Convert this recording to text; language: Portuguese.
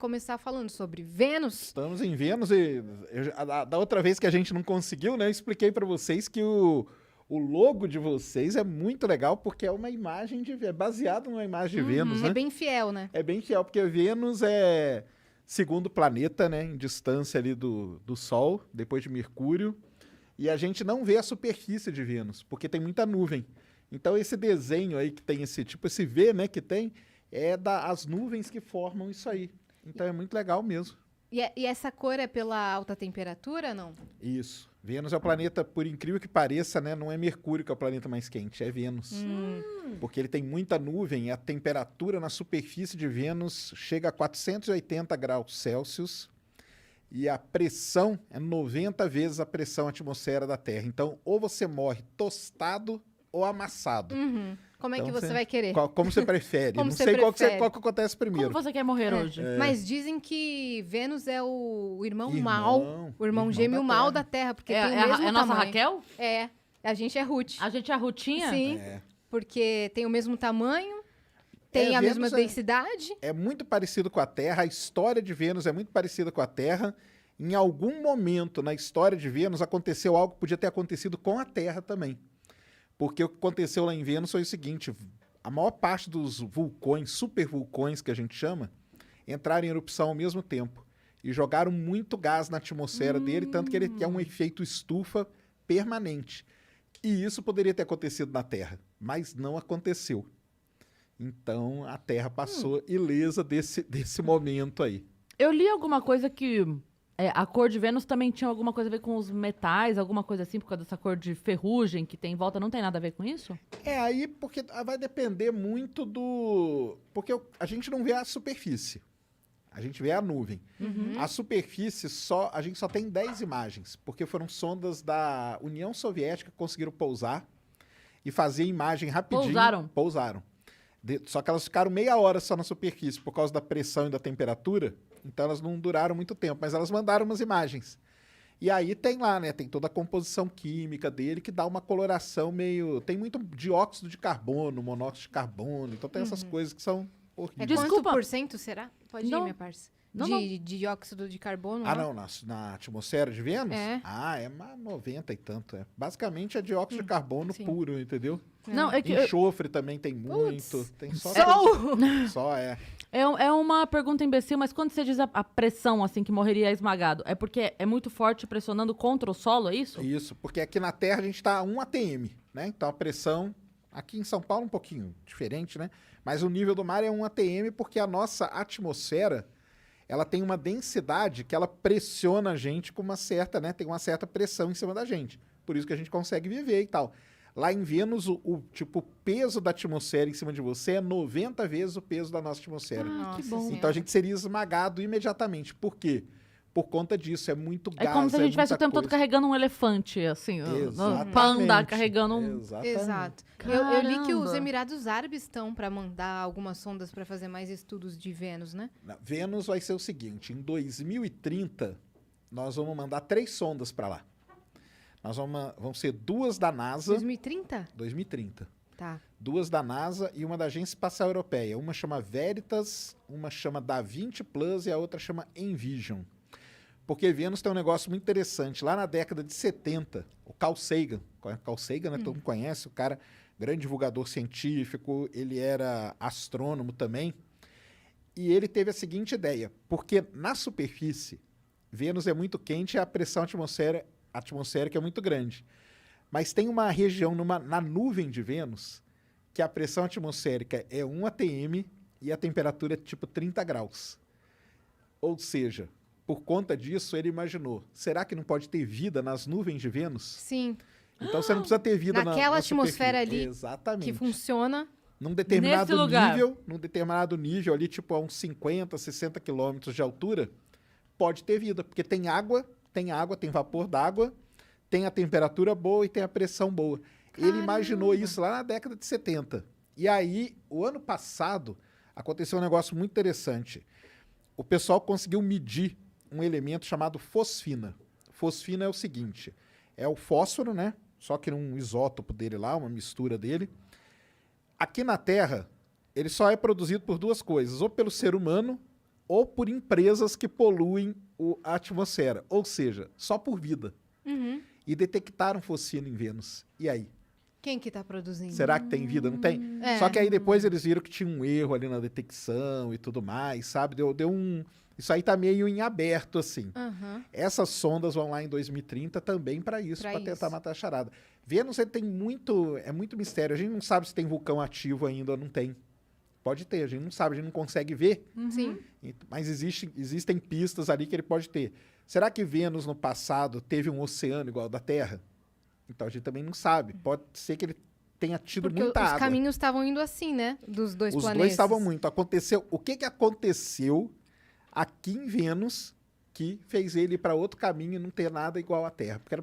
começar falando sobre Vênus. Estamos em Vênus e da outra vez que a gente não conseguiu, né? Eu expliquei para vocês que o logo de vocês é muito legal porque é uma imagem é baseado numa imagem de Vênus, né? É bem fiel, né? É bem fiel, porque Vênus é segundo planeta, né? Em distância ali do Sol, depois de Mercúrio. E a gente não vê a superfície de Vênus, porque tem muita nuvem. Então esse desenho aí que tem esse V, né, que tem, as nuvens que formam isso aí. Então é muito legal mesmo. E essa cor é pela alta temperatura, não? Isso. Vênus é o planeta, por incrível que pareça, né, não é Mercúrio que é o planeta mais quente, é Vênus. Porque ele tem muita nuvem e a temperatura na superfície de Vênus chega a 480 graus Celsius. E a pressão é 90 vezes a pressão atmosfera da Terra. Então, ou você morre tostado ou amassado. Como é Então, que você vai querer? Como você prefere? Como Não você sei prefere? qual que acontece primeiro. Como você quer morrer hoje? Mas dizem que Vênus é o irmão Irmão, mal, o irmão gêmeo da mal Terra. da Terra, porque É, tem o é mesmo a nossa tamanho. Raquel? É, a gente é Ruth. A gente é a Rutinha? Sim, É. porque tem o mesmo tamanho, tem a Vênus mesma densidade. É muito parecido com a Terra, a história de Vênus é muito parecida com a Terra. Em algum momento na história de Vênus aconteceu algo que podia ter acontecido com a Terra também. Porque o que aconteceu lá em Vênus foi o seguinte, a maior parte dos vulcões, supervulcões que a gente chama, entraram em erupção ao mesmo tempo e jogaram muito gás na atmosfera dele, tanto que ele é um efeito estufa permanente. E isso poderia ter acontecido na Terra, mas não aconteceu. Então a Terra passou ilesa desse momento aí. Eu li alguma coisa que a cor de Vênus também tinha alguma coisa a ver com os metais, alguma coisa assim, por causa dessa cor de ferrugem que tem em volta. Não tem nada a ver com isso? Aí porque vai depender muito do... Porque a gente não vê a superfície. A gente vê a nuvem. A superfície, a gente só tem 10 imagens, porque foram sondas da União Soviética que conseguiram pousar e fazer imagem rapidinho. Pousaram. Só que elas ficaram meia hora só na superfície por causa da pressão e da temperatura. Então elas não duraram muito tempo, mas elas mandaram umas imagens. E aí tem lá, né? Tem toda a composição química dele que dá uma coloração meio... Tem muito dióxido de carbono, monóxido de carbono. Então tem essas coisas que são É horríveis. Desculpa. quanto por cento será? Pode ir, Não. minha parça. Não, de dióxido de carbono? Ah, né? não, na atmosfera de Vênus? É. Ah, é 90 e tanto. Basicamente é dióxido de carbono sim. puro, entendeu? Não, é que Enxofre também tem muito. Tem só... Só é. é uma pergunta imbecil, mas quando você diz a pressão, assim, que morreria esmagado, é porque é muito forte pressionando contra o solo, é isso? Isso, porque aqui na Terra a gente está a 1 atm, né? Então a pressão, aqui em São Paulo um pouquinho diferente, né? Mas o nível do mar é 1 atm porque a nossa atmosfera, ela tem uma densidade que ela pressiona a gente com uma certa, né? Tem uma certa pressão em cima da gente. Por isso que a gente consegue viver e tal. Lá em Vênus, o peso da atmosfera em cima de você é 90 vezes o peso da nossa atmosfera. Nossa que bom. Senhora. Então a gente seria esmagado imediatamente. Por quê? Por conta disso, é muito É gás, como se a gente tivesse o muita tempo todo coisa. carregando um elefante, assim, Exatamente. pra andar carregando um... Exatamente. Exato. Eu li que os Caramba. Emirados Árabes estão para mandar algumas sondas para fazer mais estudos de Vênus, né? Vênus vai ser o seguinte, em 2030, nós vamos mandar 3 sondas para lá. Vão ser 2 da NASA... 2030? 2030. Tá. 2 da NASA e uma da Agência Espacial Europeia. Uma chama Veritas, uma chama DaVinci Plus e a outra chama Envision. Porque Vênus tem um negócio muito interessante. Lá na década de 70, o Carl Sagan, né? Todo mundo conhece, o cara, grande divulgador científico, ele era astrônomo também. E ele teve a seguinte ideia, porque na superfície, Vênus é muito quente e a pressão atmosférica é muito grande. Mas tem uma região na nuvem de Vênus que a pressão atmosférica é 1 atm e a temperatura é tipo 30 graus. Ou seja, por conta disso, ele imaginou, será que não pode ter vida nas nuvens de Vênus? Sim. Então você não precisa ter vida Naquela na atmosfera superfície. ali Exatamente. que funciona. Num determinado Nesse lugar. nível ali, tipo a uns 50, 60 quilômetros de altura, pode ter vida, porque tem água, tem vapor d'água, tem a temperatura boa e tem a pressão boa. Ele imaginou isso lá na década de 70. E aí, o ano passado, aconteceu um negócio muito interessante. O pessoal conseguiu medir um elemento chamado fosfina. Fosfina é o seguinte, é o fósforo, né? Só que num isótopo dele lá, uma mistura dele. Aqui na Terra, ele só é produzido por 2 coisas, ou pelo ser humano ou por empresas que poluem a atmosfera, ou seja, só por vida. Uhum. E detectaram fósforo em Vênus. E aí? Quem que tá produzindo? Será que tem vida? Não tem? É. Só que aí depois eles viram que tinha um erro ali na detecção e tudo mais, sabe? Deu um... Isso aí tá meio em aberto, assim. Aham. Essas sondas vão lá em 2030 também para isso, para tentar matar a charada. Vênus ele tem muito... É muito mistério. A gente não sabe se tem vulcão ativo ainda ou não tem. Pode ter, a gente não sabe, a gente não consegue ver. Sim. Mas existem pistas ali que ele pode ter. Será que Vênus no passado teve um oceano igual ao da Terra? Então a gente também não sabe. Pode ser que ele tenha tido Porque muita os água. caminhos estavam indo assim, né? Dos dois Os planetas. dois estavam muito. Aconteceu. O que aconteceu aqui em Vênus que fez ele ir para outro caminho e não ter nada igual à Terra? Porque era